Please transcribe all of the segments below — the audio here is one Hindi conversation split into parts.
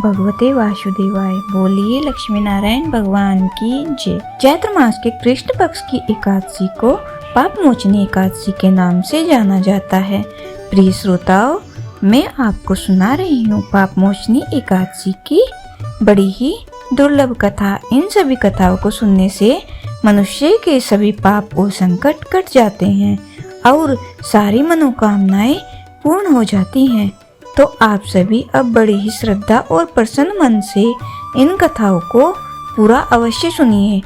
भगवते वासुदेवाय। बोलिए लक्ष्मी नारायण भगवान की जय। चैत्र मास के कृष्ण पक्ष की एकादशी को पाप मोचनी एकादशी के नाम से जाना जाता है। प्रिय श्रोताओं, मैं आपको सुना रही हूँ पाप मोचनी एकादशी की बड़ी ही दुर्लभ कथा। इन सभी कथाओं को सुनने से मनुष्य के सभी पाप और संकट कट जाते हैं और सारी मनोकामनाएं पूर्ण हो जाती हैं। तो आप सभी अब बड़ी ही श्रद्धा और प्रसन्न मन से इन कथाओं को पूरा अवश्य सुनिए।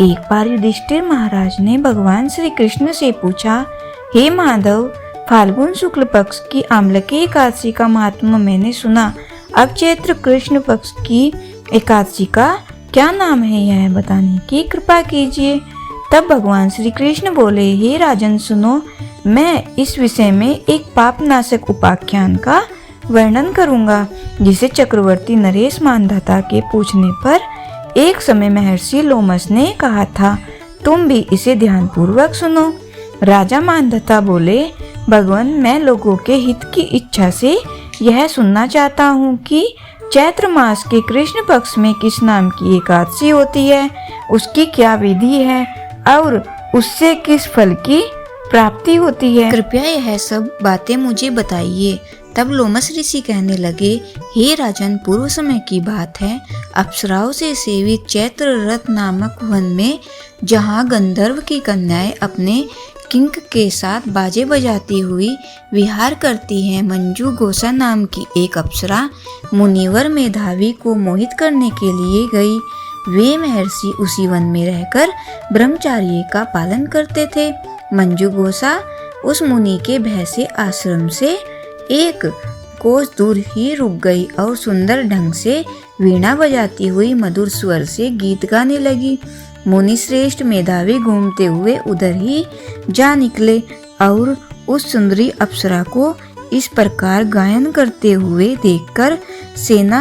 एक बार युधिष्ठिर महाराज ने भगवान श्री कृष्ण से पूछा, हे माधव, फाल्गुन शुक्ल पक्ष की आम्लकी एकादशी का महात्मा मैंने सुना। अब चैत्र कृष्ण पक्ष की एकादशी का क्या नाम है, यह बताने की कृपा कीजिए। तब भगवान श्री कृष्ण बोले, हे राजन सुनो, मैं इस विषय में एक पापनाशक उपाख्यान का वर्णन करूंगा, जिसे चक्रवर्ती नरेश मानधाता के पूछने पर एक समय महर्षि लोमस ने कहा था। तुम भी इसे ध्यानपूर्वक सुनो। राजा मानधाता बोले, भगवान, मैं लोगों के हित की इच्छा से यह सुनना चाहता हूँ कि चैत्र मास के कृष्ण पक्ष में किस नाम की एकादशी होती है, उसकी क्या विधि है और उससे किस फल की प्राप्ति होती है। कृपया यह सब बातें मुझे बताइए। तब लोमस ऋषि कहने लगे, हे राजन, पूर्व समय की बात है। अप्सराओं से सेवित चैत्र रथ नामक वन में, जहाँ गंधर्व की कन्याएं अपने किंक के साथ बाजे बजाती हुई विहार करती हैं, मंजू गोसा नाम की एक अप्सरा मुनिवर मेधावी को मोहित करने के लिए गई। वे महर्षि उसी वन में रहकर ब्रह्मचार्य का पालन करते थे। मंजू गोसा उस मुनि के भय से आश्रम से एक कोस दूर ही रुक गई और सुंदर ढंग से वीणा बजाती हुई मधुर स्वर से गीत गाने लगी। मुनि श्रेष्ठ मेधावी घूमते हुए उधर ही जा निकले और उस सुंदरी अप्सरा को इस प्रकार गायन करते हुए देखकर सेना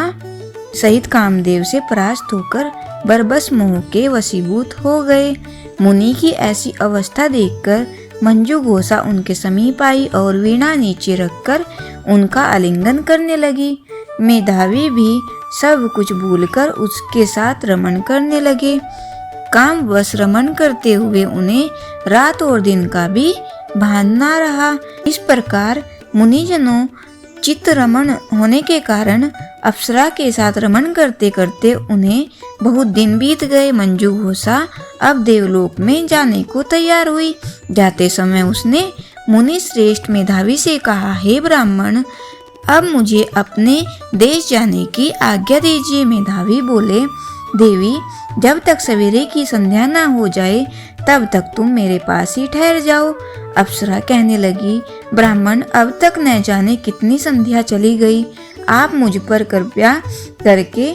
सहित कामदेव से परास्त होकर बरबस मोह के वशीभूत हो गए। मुनि की ऐसी अवस्था देखकर मंजू गोसा उनके समीप आई और वीणा नीचे रखकर उनका आलिंगन करने लगी। मेधावी भी सब कुछ भूलकर उसके साथ रमण करने लगे। काम वश रमण करते हुए उन्हें रात और दिन का भी भान न रहा। इस प्रकार मुनिजनों चित्त रमण होने के कारण अप्सरा के साथ रमण करते करते उन्हें बहुत दिन बीत गए। मंजू गोसा अब देवलोक में जाने को तैयार हुई। जाते समय उसने मुनि श्रेष्ठ मेधावी से कहा, हे ब्राह्मण, अब मुझे अपने देश जाने की आज्ञा दीजिए। मेधावी बोले, देवी, जब तक सवेरे की संध्या न हो जाए तब तक तुम मेरे पास ही ठहर जाओ। अप्सरा कहने लगी, ब्राह्मण, अब तक न जाने कितनी संध्या चली गई। आप मुझ पर कृपया करके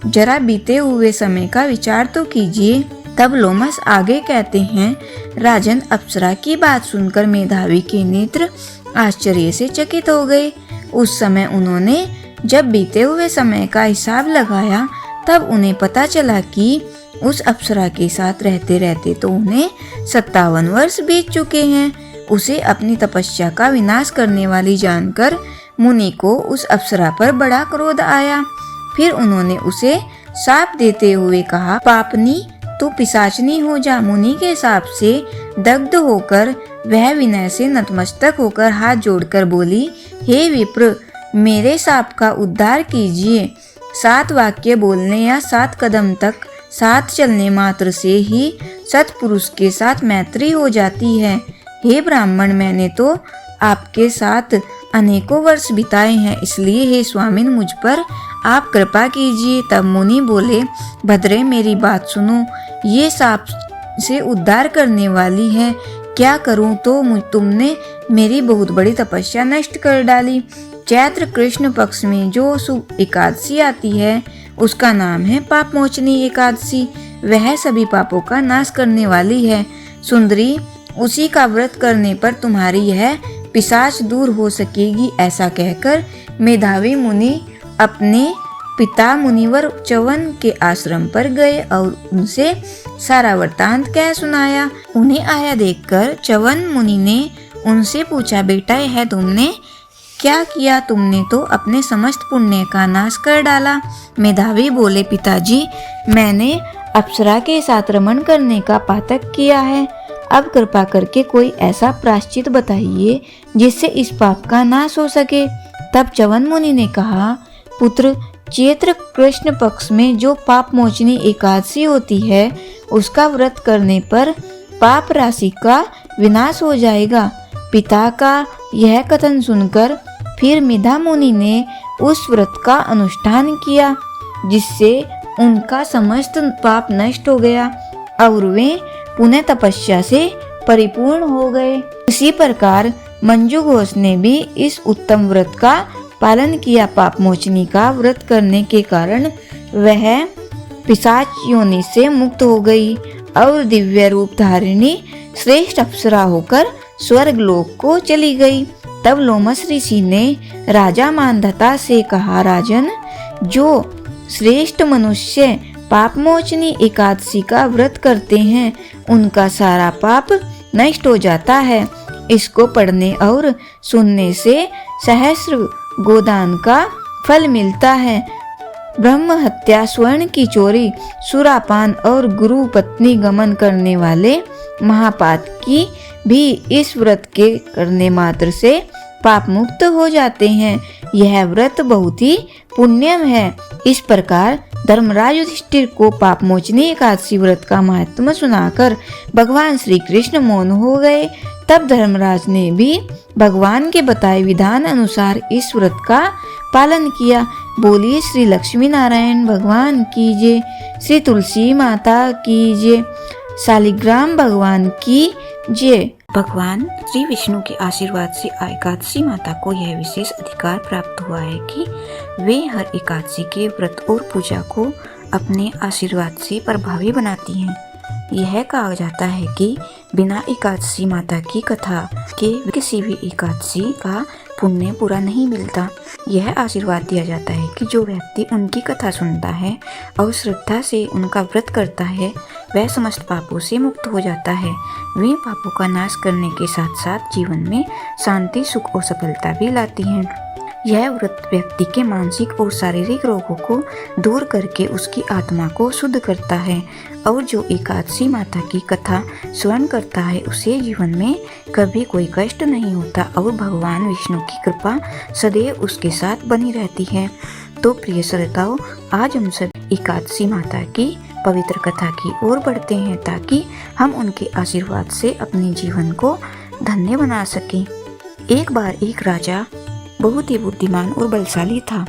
जरा बीते हुए समय का विचार तो कीजिए। तब लोमस आगे कहते हैं, राजन, अप्सरा की बात सुनकर मेधावी के नेत्र आश्चर्य से चकित हो गए। उस समय उन्होंने जब बीते हुए समय का हिसाब लगाया तब उन्हें पता चला कि उस अप्सरा के साथ रहते रहते तो उन्हें 57 वर्ष बीत चुके हैं। उसे अपनी तपस्या का विनाश करने वाली जानकर मुनि को उस अप्सरा पर बड़ा क्रोध आया। फिर उन्होंने उसे शाप देते हुए कहा, पापनी, तू पिशाचनी हो जा। मुनि के शाप से दग्ध होकर वह विनय से नतमस्तक होकर हाथ जोड़कर बोली, हे विप्र, मेरे शाप का उद्धार कीजिए। 7 वाक्य बोलने या 7 कदम तक साथ चलने मात्र से ही सत्पुरुष के साथ मैत्री हो जाती है। हे ब्राह्मण, मैंने तो आपके साथ अनेकों वर्ष बिताए हैं, इसलिए हे स्वामिन, मुझ पर आप कृपा कीजिए। तब मुनि बोले, भद्रे, मेरी बात सुनो, ये शाप से उद्धार करने वाली है। क्या करूं तो तुमने मेरी बहुत बड़ी तपस्या नष्ट कर डाली। चैत्र कृष्ण पक्ष में जो शुभ एकादशी आती है उसका नाम है पाप मोचनी एकादशी। वह सभी पापों का नाश करने वाली है। सुंदरी, उसी का व्रत करने पर तुम्हारी यह पिशाच दूर हो सकेगी। ऐसा कहकर मेधावी मुनि अपने पिता मुनिवर च्यवन के आश्रम पर गए और उनसे सारा वृत्तांत कह सुनाया। उन्हें आया देखकर च्यवन मुनि ने उनसे पूछा, बेटा, यह तुमने क्या किया तुमने, तो अपने समस्त पुण्य का नाश कर डाला। मेधावी बोले, पिताजी मैंने अप्सरा के साथ रमण करने का पातक किया है। अब कृपा करके कोई ऐसा प्रायश्चित बताइए जिससे इस पाप का नाश हो सके। तब च्यवन मुनि ने कहा, पुत्र, चैत्र कृष्ण पक्ष में जो पाप मोचनी एकादशी होती है उसका व्रत करने पर पाप राशि का विनाश हो जाएगा। पिता का यह कथन सुनकर फिर मेधा मुनि ने उस व्रत का अनुष्ठान किया, जिससे उनका समस्त पाप नष्ट हो गया और वे पुनः तपस्या से परिपूर्ण हो गए। इसी प्रकार मंजू घोष ने भी इस उत्तम व्रत का पालन किया। पाप मोचनी का व्रत करने के कारण वह पिशाच योनि से मुक्त हो गई और दिव्य रूप धारिणी श्रेष्ठ अप्सरा होकर स्वर्ग लोक को चली गई। तब लोमस ऋषि ने राजा मानधता से कहा, राजन, जो श्रेष्ठ मनुष्य पाप मोचनी एकादशी का व्रत करते हैं उनका सारा पाप नष्ट हो जाता है। इसको पढ़ने और सुनने से सहस्र गोदान का फल मिलता है। ब्रह्म हत्या, स्वर्ण की चोरी, सुरापान और गुरु पत्नी गमन करने वाले महापात की भी इस व्रत के करने मात्र से पाप मुक्त हो जाते हैं। यह व्रत बहुत ही पुण्यम है। इस प्रकार धर्मराज युधिष्ठिर को पाप मोचनी एकादशी व्रत का महत्व सुनाकर भगवान श्री कृष्ण मौन हो गए। तब धर्मराज ने भी भगवान के बताए विधान अनुसार इस व्रत का पालन किया। बोलिए श्री लक्ष्मी नारायण भगवान की जय, श्री तुलसी माता की जय, शालिग्राम भगवान की जय। भगवान श्री विष्णु के आशीर्वाद से एकादशी माता को यह विशेष अधिकार प्राप्त हुआ है कि वे हर एकादशी के व्रत और पूजा को अपने आशीर्वाद से प्रभावी बनाती हैं। यह कहा जाता है कि बिना एकादशी माता की कथा के किसी भी एकादशी का पुण्य पूरा नहीं मिलता। यह आशीर्वाद दिया जाता है कि जो व्यक्ति उनकी कथा सुनता है और श्रद्धा से उनका व्रत करता है वह समस्त पापों से मुक्त हो जाता है। वे पापों का नाश करने के साथ साथ जीवन में शांति, सुख और सफलता भी लाती हैं। यह व्रत व्यक्ति के मानसिक और शारीरिक रोगों को दूर करके उसकी आत्मा को शुद्ध करता है और जो एकादशी माता की कथा श्रवण करता है उसे जीवन में कभी कोई कष्ट नहीं होता और भगवान विष्णु की कृपा सदैव उसके साथ बनी रहती है। तो प्रिय श्रोताओं, आज हम सब एकादशी माता की पवित्र कथा की ओर बढ़ते हैं ताकि हम उनके आशीर्वाद से अपने जीवन को धन्य बना सकें। एक बार एक राजा बहुत ही बुद्धिमान और बलशाली था।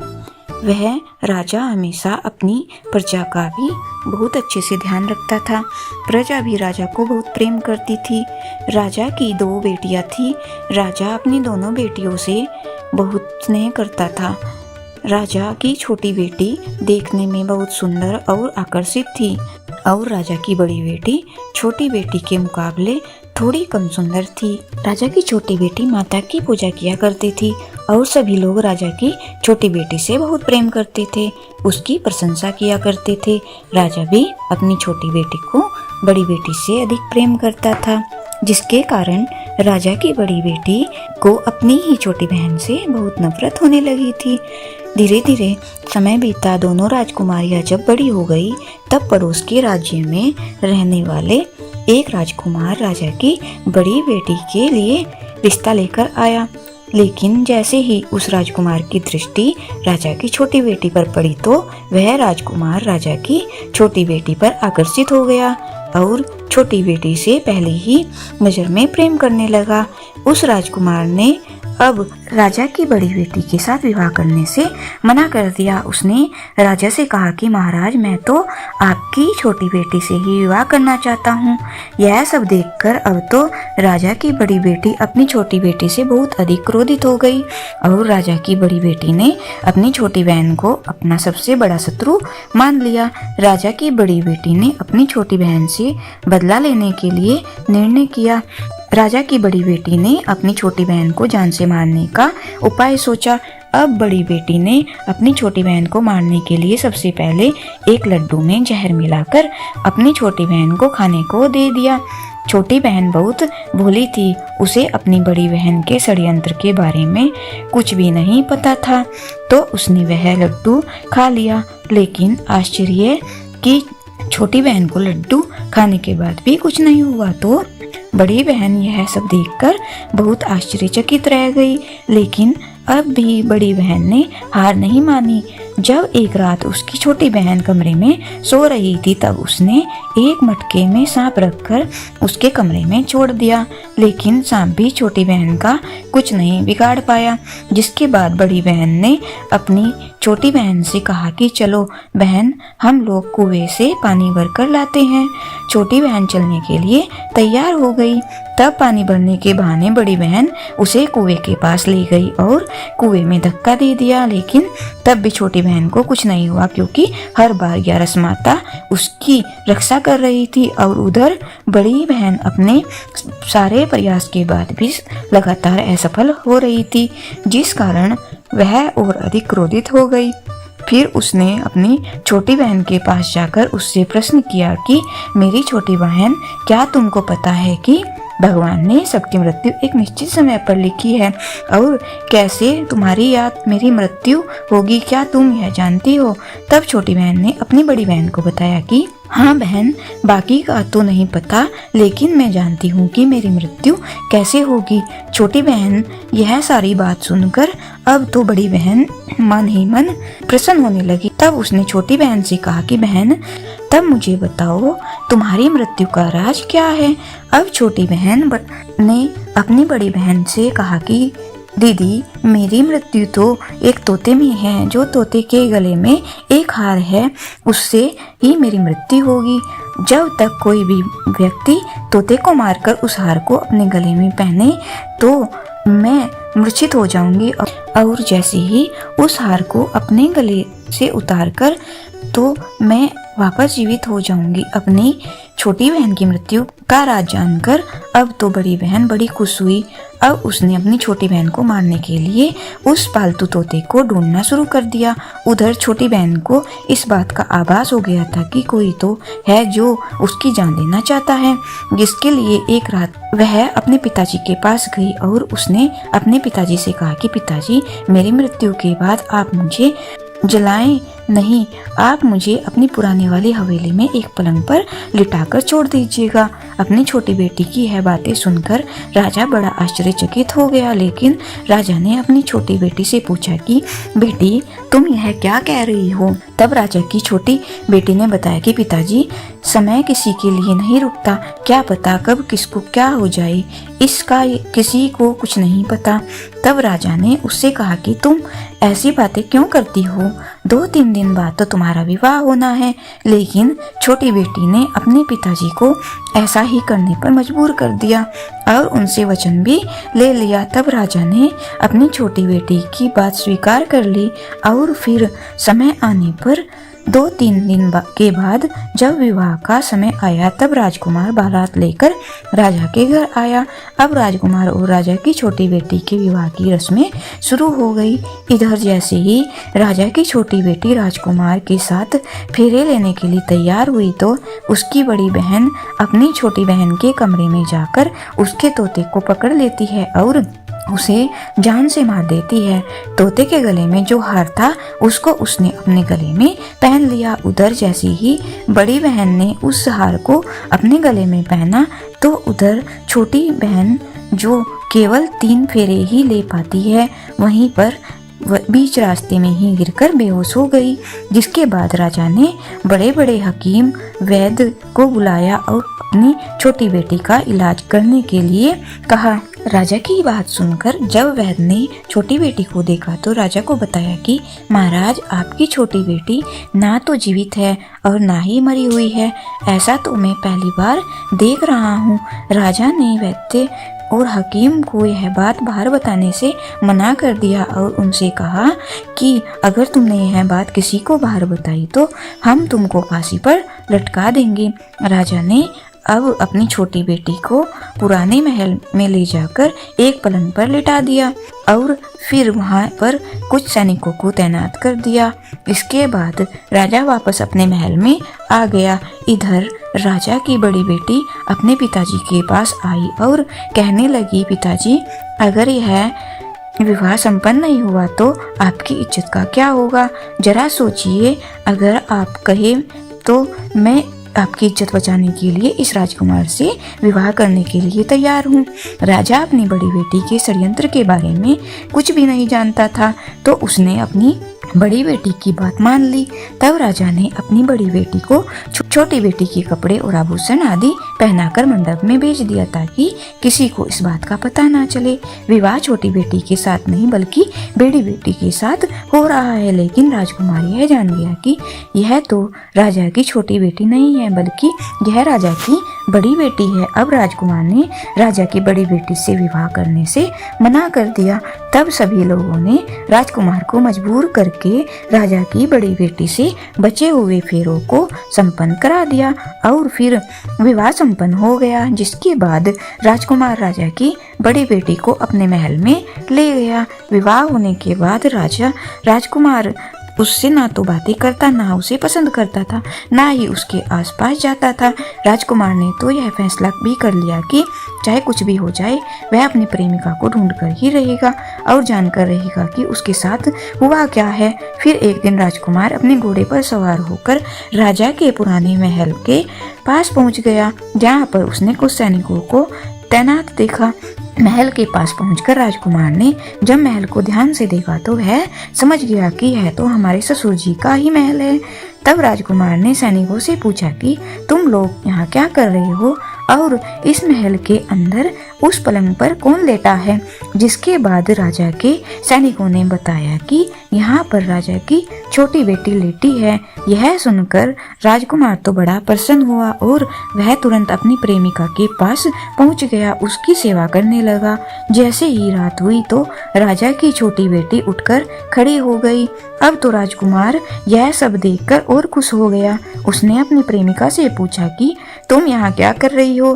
वह राजा हमेशा अपनी प्रजा का भी बहुत अच्छे से ध्यान रखता था। प्रजा भी राजा को बहुत प्रेम करती थी। राजा की 2 बेटियां थी। राजा अपनी दोनों बेटियों से बहुत स्नेह करता था। राजा की छोटी बेटी देखने में बहुत सुंदर और आकर्षित थी और राजा की बड़ी बेटी छोटी बेटी के मुकाबले थोड़ी कम सुंदर थी। राजा की छोटी बेटी माता की पूजा किया करती थी और सभी लोग राजा की छोटी बेटी से बहुत प्रेम करते थे, उसकी प्रशंसा किया करते थे। राजा भी अपनी छोटी बेटी को बड़ी बेटी से अधिक प्रेम करता था, जिसके कारण राजा की बड़ी बेटी को अपनी ही छोटी बहन से बहुत नफरत होने लगी थी। धीरे धीरे समय बीता। दोनों राजकुमारियां जब बड़ी हो गई तब पड़ोस के राज्य में रहने वाले एक राजकुमार राजा की बड़ी बेटी के लिए रिश्ता लेकर आया। लेकिन जैसे ही उस राजकुमार की दृष्टि राजा की छोटी बेटी पर पड़ी तो वह राजकुमार राजा की छोटी बेटी पर आकर्षित हो गया और छोटी बेटी से पहले ही नजर में प्रेम करने लगा। उस राजकुमार ने अब राजा की बड़ी बेटी के साथ विवाह करने से मना कर दिया। उसने राजा से कहा कि महाराज, मैं तो आपकी छोटी बेटी से ही विवाह करना चाहता हूँ। यह सब देखकर अब तो राजा की बड़ी बेटी अपनी छोटी बेटी से बहुत अधिक क्रोधित हो गई और राजा की बड़ी बेटी ने अपनी छोटी बहन को अपना सबसे बड़ा शत्रु मान लिया। राजा की बड़ी बेटी ने अपनी छोटी बहन से बदला लेने के लिए निर्णय किया। राजा की बड़ी बेटी ने अपनी छोटी बहन को जान से मारने का उपाय सोचा। अब बड़ी बेटी ने अपनी छोटी बहन को मारने के लिए सबसे पहले एक लड्डू में जहर मिलाकर अपनी छोटी बहन को खाने को दे दिया। छोटी बहन बहुत भोली थी, उसे अपनी बड़ी बहन के षड्यंत्र के बारे में कुछ भी नहीं पता था, तो उसने वह लड्डू खा लिया। लेकिन आश्चर्य कि छोटी बहन को लड्डू खाने के बाद भी कुछ नहीं हुआ, तो बड़ी बहन यह सब देखकर बहुत आश्चर्यचकित रह गई। लेकिन अब भी बड़ी बहन ने हार नहीं मानी। जब एक रात उसकी छोटी बहन कमरे में सो रही थी, तब उसने एक मटके में सांप रखकर उसके कमरे में छोड़ दिया। लेकिन सांप भी छोटी बहन का कुछ नहीं बिगाड़ पाया। जिसके बाद बड़ी बहन ने अपनी छोटी बहन से कहा कि चलो बहन, हम लोग कुएं से पानी भरकर लाते हैं। छोटी बहन चलने के लिए तैयार हो गई। तब पानी भरने के बहाने बड़ी बहन उसे कुएं के पास ले गई और कुएं में धक्का दे दिया। लेकिन तब भी छोटी बहन को कुछ नहीं हुआ, क्योंकि हर बार ग्यारस माता उसकी रक्षा कर रही थी और उधर बड़ी बहन अपने सारे प्रयास के बाद भी लगातार असफल हो रही थी, जिस कारण वह और अधिक क्रोधित हो गई। फिर उसने अपनी छोटी बहन के पास जाकर उससे प्रश्न किया कि मेरी छोटी बहन, क्या तुमको पता है कि भगवान ने सबकी मृत्यु एक निश्चित समय पर लिखी है, और कैसे तुम्हारी या मेरी मृत्यु होगी, क्या तुम यह जानती हो? तब छोटी बहन ने अपनी बड़ी बहन को बताया कि हाँ बहन, बाकी का तो नहीं पता, लेकिन मैं जानती हूँ कि मेरी मृत्यु कैसे होगी। छोटी बहन यह सारी बात सुनकर अब तो बड़ी बहन मन ही मन प्रसन्न होने लगी। तब उसने छोटी बहन से कहा कि बहन, तब मुझे बताओ तुम्हारी मृत्यु का राज क्या है? अब छोटी बहन ने अपनी बड़ी बहन से कहा कि दीदी, मेरी मृत्यु तो एक तोते में है। जो तोते के गले में एक हार है, उससे ही मेरी मृत्यु होगी। जब तक कोई भी व्यक्ति तोते को मारकर उस हार को अपने गले में पहने, तो मैं मूर्छित हो जाऊंगी, और जैसे ही उस हार को अपने गले से उतारकर तो मैं वापस जीवित हो जाऊंगी। अपनी छोटी बहन की मृत्यु का राज जानकर अब तो बड़ी बहन बड़ी खुश हुई। अब उसने अपनी छोटी बहन को मारने के लिए उस पालतू तोते को ढूंढना शुरू कर दिया। उधर छोटी बहन को इस बात का आभास हो गया था कि कोई तो है जो उसकी जान लेना चाहता है, जिसके लिए एक रात वह अपने पिताजी के पास गई और उसने अपने पिताजी से कहा कि पिताजी, मेरी मृत्यु के बाद आप मुझे जलाएं नहीं, आप मुझे अपनी पुराने वाली हवेली में एक पलंग पर लिटाकर छोड़ दीजिएगा। अपनी छोटी बेटी की यह बातें सुनकर राजा बड़ा आश्चर्यचकित हो गया। लेकिन राजा ने अपनी छोटी बेटी से पूछा कि बेटी, तुम यह क्या कह रही हो? तब राजा की छोटी बेटी ने बताया कि पिताजी, समय किसी के लिए नहीं रुकता, क्या पता कब किसको क्या हो जाए, इसका किसी को कुछ नहीं पता। तब राजा ने उससे कहा कि तुम ऐसी बातें क्यों करती हो? 2-3 दिन बाद तो तुम्हारा विवाह होना है। लेकिन छोटी बेटी ने अपने पिताजी को ऐसा ही करने पर मजबूर कर दिया और उनसे वचन भी ले लिया। तब राजा ने अपनी छोटी बेटी की बात स्वीकार कर ली और फिर समय आने पर 2-3 दिन के बाद जब विवाह का समय आया, तब राजकुमार बारात लेकर राजा के घर आया। अब राजकुमार और राजा की छोटी बेटी के विवाह की रस्में शुरू हो गई। इधर जैसे ही राजा की छोटी बेटी राजकुमार के साथ फेरे लेने के लिए तैयार हुई, तो उसकी बड़ी बहन अपनी छोटी बहन के कमरे में जाकर उसके तोते को पकड़ लेती है और उसे जान से मार देती है। तोते के गले में जो हार था, उसको उसने अपने गले में पहन लिया। उधर जैसे ही बड़ी बहन ने उस हार को अपने गले में पहना, तो उधर छोटी बहन, जो केवल 3 फेरे ही ले पाती है, वहीं पर बीच रास्ते में ही गिरकर बेहोश हो गई। जिसके बाद राजा ने बड़े बड़े हकीम वैद्य को बुलाया और अपनी छोटी बेटी का इलाज करने के लिए कहा। राजा की बात सुनकर जब वैद्य ने छोटी बेटी को देखा, तो राजा को बताया कि महाराज, आपकी छोटी बेटी ना तो जीवित है और ना ही मरी हुई है। ऐसा तो मैं पहली बार देख रहा हूँ। राजा ने वैद्य और हकीम को यह बात बाहर बताने से मना कर दिया और उनसे कहा कि अगर तुमने यह बात किसी को बाहर बताई तो हम तुमको फांसी पर लटका देंगे। राजा ने अब अपनी छोटी बेटी को पुराने महल में ले जाकर एक पलंग पर लिटा दिया और फिर वहां पर कुछ सैनिकों को तैनात कर दिया। इसके बाद राजा वापस अपने महल में आ गया। इधर राजा की बड़ी बेटी अपने पिताजी के पास आई और कहने लगी, पिताजी अगर यह विवाह संपन्न नहीं हुआ तो आपकी इज्जत का क्या होगा? जरा सोचिए, अगर आप कहें तो मैं आपकी इज्जत बचाने के लिए इस राजकुमार से विवाह करने के लिए तैयार हूँ। राजा अपनी बड़ी बेटी के षड्यंत्र के बारे में कुछ भी नहीं जानता था, तो उसने अपनी बड़ी बेटी की बात मान ली। तब राजा ने अपनी बड़ी बेटी को छोटी बेटी के कपड़े और आभूषण आदि पहनाकर मंडप में भेज दिया ताकि किसी को इस बात का पता ना चले। विवाह छोटी बेटी के साथ नहीं बल्कि बड़ी बेटी के साथ हो रहा है, लेकिन राजकुमार यह जान गया कि यह तो राजा की छोटी बेटी नहीं है बल्कि यह राजा की बड़ी बेटी है। अब राजकुमार ने राजा की बड़ी बेटी से विवाह करने से मना कर दिया। तब सभी लोगों ने राजकुमार को मजबूर करके राजा की बड़ी बेटी से बचे हुए फेरों को संपन्न करा दिया और फिर विवाह संपन्न हो गया, जिसके बाद राजकुमार राजा की बड़ी बेटी को अपने महल में ले गया। विवाह होने के बाद राजकुमार उससे ना तो बातें करता, ना उसे पसंद करता था, ना ही उसके आसपास जाता था। राजकुमार ने तो यह फैसला भी कर लिया कि चाहे कुछ भी हो जाए वह अपनी प्रेमिका को ढूंढ कर ही रहेगा और जानकर रहेगा कि उसके साथ हुआ क्या है। फिर एक दिन राजकुमार अपने घोड़े पर सवार होकर राजा के पुराने महल के पास पहुंच गया, जहां पर उसने कुछ सैनिकों को तैनात देखा। महल के पास पहुंचकर राजकुमार ने जब महल को ध्यान से देखा तो वह समझ गया कि यह तो हमारे ससुर जी का ही महल है। तब राजकुमार ने सैनिकों से पूछा कि तुम लोग यहाँ क्या कर रहे हो और इस महल के अंदर उस पलंग पर कौन लेटा है? जिसके बाद राजा के सैनिकों ने बताया कि यहाँ पर राजा की छोटी बेटी लेटी है। यह सुनकर राजकुमार तो बड़ा प्रसन्न हुआ और वह तुरंत अपनी प्रेमिका के पास पहुँच गया, उसकी सेवा करने लगा। जैसे ही रात हुई तो राजा की छोटी बेटी उठकर खड़ी हो गई। अब तो राजकुमार यह सब देखकर और खुश हो गया। उसने अपनी प्रेमिका से पूछा कि तुम यहाँ क्या कर रही हो?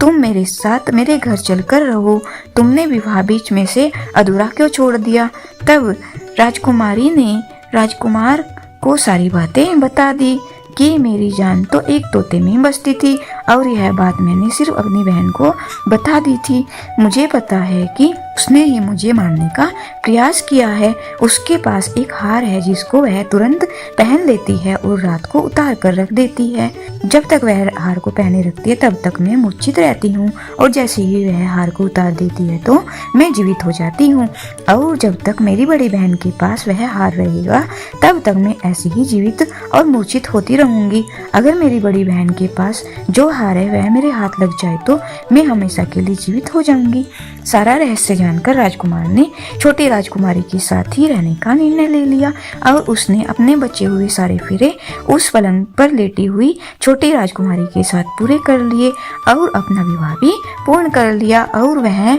तुम मेरे साथ मेरे घर चलकर रहो, तुमने विवाह बीच में से अधूरा क्यों छोड़ दिया? तब राजकुमारी ने राजकुमार को सारी बातें बता दी कि मेरी जान तो एक तोते में बसती थी और यह बात मैंने सिर्फ अपनी बहन को बता दी थी। मुझे पता है कि उसने ही मुझे मारने का प्रयास किया है। उसके पास एक हार है जिसको वह तुरंत पहन लेती है और रात को उतार कर रख देती है। जब तक वह हार को पहने रखती है तब तक मैं मूर्छित रहती हूँ और जैसे ही वह हार को उतार देती है तो मैं जीवित हो जाती हूँ और जब तक मेरी बड़ी बहन के पास वह हार रहेगा तब तक मैं ऐसी ही जीवित और मूर्छित होती रहूंगी। अगर मेरी बड़ी बहन के पास जो हार है वह मेरे हाथ लग जाए तो मैं हमेशा के लिए जीवित हो जाऊंगी। सारा रहस्य जानकर राजकुमार ने छोटी राजकुमारी के साथ ही रहने का निर्णय ले लिया और उसने अपने बचे हुए सारे फेरे उस पलंग पर लेटी हुई छोटी राजकुमारी के साथ पूरे कर लिए और अपना विवाह भी पूर्ण कर लिया और वह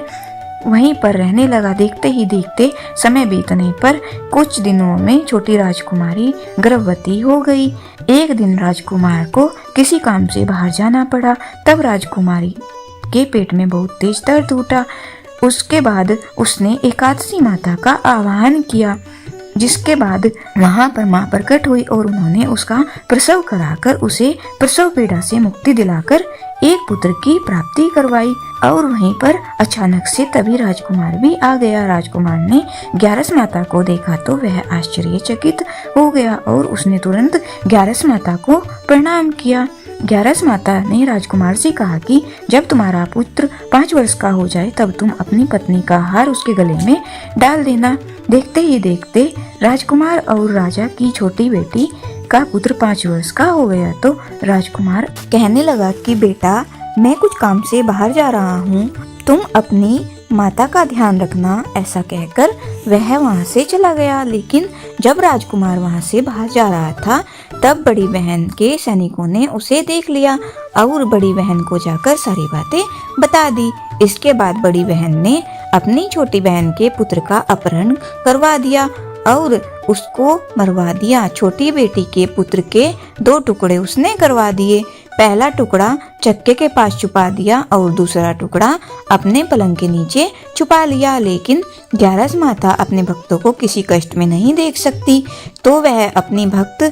वहीं पर रहने लगा। देखते ही देखते समय बीतने पर कुछ दिनों में छोटी राजकुमारी गर्भवती हो गई। एक दिन राजकुमार को किसी काम से बाहर जाना पड़ा। तब राजकुमारी के पेट में बहुत तेज दर्द उठा। उसके बाद उसने एकादशी माता का आह्वान किया, जिसके बाद वहां पर मां प्रकट हुई और उन्होंने उसका प्रसव कराकर उसे प्रसव पीड़ा से मुक्ति दिलाकर एक पुत्र की प्राप्ति करवाई। और वहीं पर अचानक से तभी राजकुमार भी आ गया। राजकुमार ने ग्यारस माता को देखा तो वह आश्चर्यचकित हो गया और उसने तुरंत ग्यारस माता को प्रणाम किया। ग्यारस माता ने राजकुमार से कहा कि जब तुम्हारा पुत्र 5 वर्ष का हो जाए तब तुम अपनी पत्नी का हार उसके गले में डाल देना। देखते ही देखते राजकुमार और राजा की छोटी बेटी का पुत्र 5 वर्ष का हो गया तो राजकुमार कहने लगा कि बेटा मैं कुछ काम से बाहर जा रहा हूँ, तुम अपनी माता का ध्यान रखना। ऐसा कहकर वह वहाँ से चला गया। लेकिन जब राजकुमार वहाँ से बाहर जा रहा था तब बड़ी बहन के सैनिकों ने उसे देख लिया और बड़ी बहन को जाकर सारी बातें बता दी। इसके बाद बड़ी बहन ने अपनी छोटी बहन के पुत्र का अपहरण करवा दिया और उसको मरवा दिया। छोटी बेटी के पुत्र के 2 टुकड़े उसने करवा दिए। पहला टुकड़ा चक्के के पास छुपा दिया और दूसरा टुकड़ा अपने पलंग के नीचे छुपा लिया। लेकिन ग्यारस माता अपने भक्तों को किसी कष्ट में नहीं देख सकती तो वह अपनी भक्त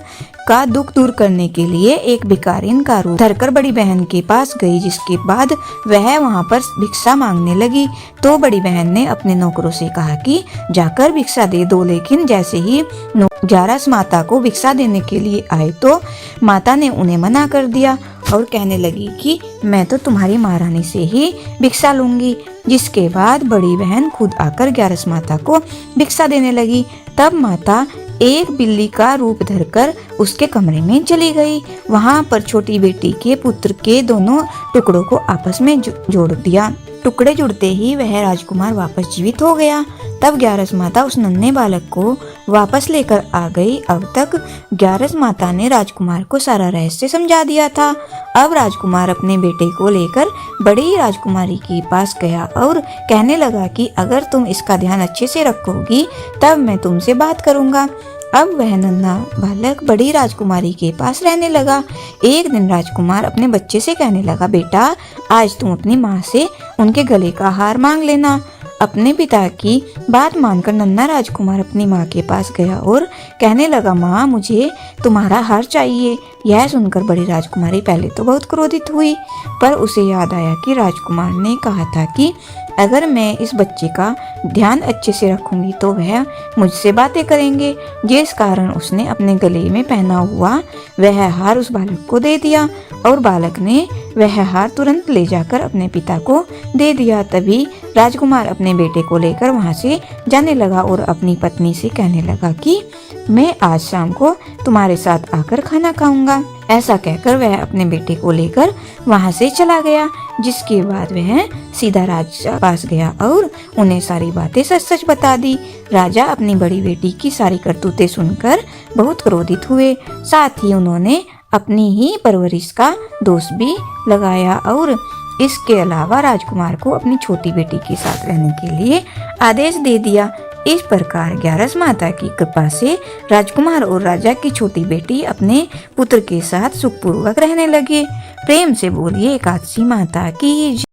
का दुख दूर करने के लिए एक भिखारिन का रूप धरकर बड़ी बहन के पास गई, जिसके बाद वह वहां पर भिक्षा मांगने लगी। तो बड़ी बहन ने अपने नौकरों से कहा कि जाकर भिक्षा दे दो, लेकिन जैसे ही ग्यारस माता को भिक्षा देने के लिए आए तो माता ने उन्हें मना कर दिया और कहने लगी कि मैं तो तुम्हारी महारानी से ही भिक्षा लूंगी। जिसके बाद बड़ी बहन खुद आकर ग्यारस माता को भिक्षा देने लगी। तब माता एक बिल्ली का रूप धरकर उसके कमरे में चली गई। वहां पर छोटी बेटी के पुत्र के दोनों टुकड़ों को आपस में जोड़ दिया। टुकड़े जुड़ते ही वह राजकुमार वापस जीवित हो गया। तब ग्यारस माता उस नन्हे बालक को वापस लेकर आ गई। अब तक ग्यारस माता ने राजकुमार को सारा रहस्य समझा दिया था। अब राजकुमार अपने बेटे को लेकर बड़ी राजकुमारी के पास गया और कहने लगा कि अगर तुम इसका ध्यान अच्छे से रखोगी तब मैं तुमसे बात करूंगा। अब वह नन्हा बालक बड़ी राजकुमारी के पास रहने लगा। एक दिन राजकुमार अपने बच्चे से कहने लगा, बेटा आज तुम अपनी माँ से उनके गले का हार मांग लेना। अपने पिता की बात मानकर नन्हा राजकुमार अपनी माँ के पास गया और कहने लगा, माँ मुझे तुम्हारा हार चाहिए। यह सुनकर बड़ी राजकुमारी पहले तो बहुत क्रोधित हुई, पर उसे याद आया कि राजकुमार ने कहा था कि अगर मैं इस बच्चे का ध्यान अच्छे से रखूंगी तो वह मुझसे बातें करेंगे। जिस कारण उसने अपने गले में पहना हुआ वह हार उस बालक को दे दिया और बालक ने वह हार तुरंत ले जाकर अपने पिता को दे दिया। तभी राजकुमार अपने बेटे को लेकर वहां से जाने लगा और अपनी पत्नी से कहने लगा कि मैं आज शाम को तुम्हारे साथ आकर खाना खाऊंगा। ऐसा कहकर वह अपने बेटे को लेकर वहां से चला गया। जिसके बाद वह सीधा राजा पास गया और उन्हें सारी बातें सच सच बता दी। राजा अपनी बड़ी बेटी की सारी करतूतें सुनकर बहुत क्रोधित हुए। साथ ही उन्होंने अपनी ही परवरिश का दोष भी लगाया और इसके अलावा राजकुमार को अपनी छोटी बेटी के साथ रहने के लिए आदेश दे दिया। इस प्रकार ग्यारस माता की कृपा से राजकुमार और राजा की छोटी बेटी अपने पुत्र के साथ सुखपूर्वक रहने लगे। प्रेम से बोलिए एकादशी माता की।